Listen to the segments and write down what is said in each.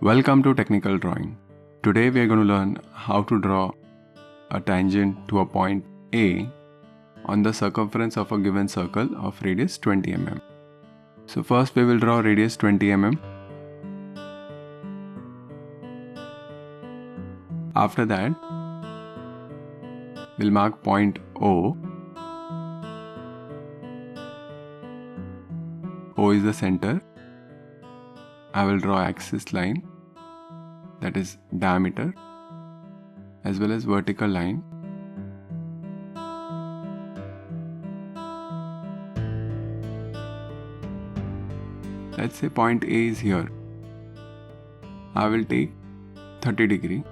Welcome to Technical Drawing. Today we are going to learn how to draw a tangent to a point A on the circumference of a given circle of radius 20 mm. So first we will draw radius 20 mm. After that, we'll mark point O. O is the center. I will draw axis line, that is diameter, as well as vertical line. Let's say point A is here. I will take 30 degree.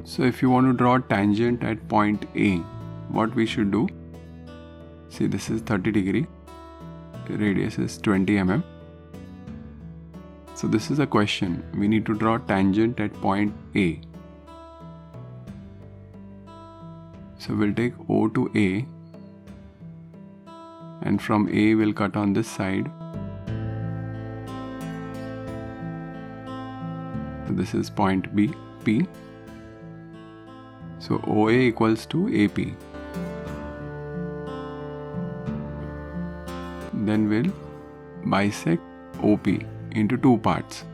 So if you want to draw a tangent at point A, what we should do? See, this is 30 degree. Radius is 20 mm. So this is a question. We need to draw tangent at point A. So we'll take O to A, and from A we'll cut on this side. So this is point B, P. So OA equals to AP. Then we'll bisect OP into two parts.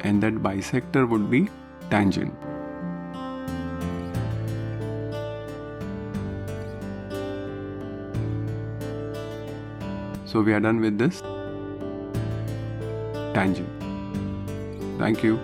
And that bisector would be tangent. So we are done with this tangent. Thank you.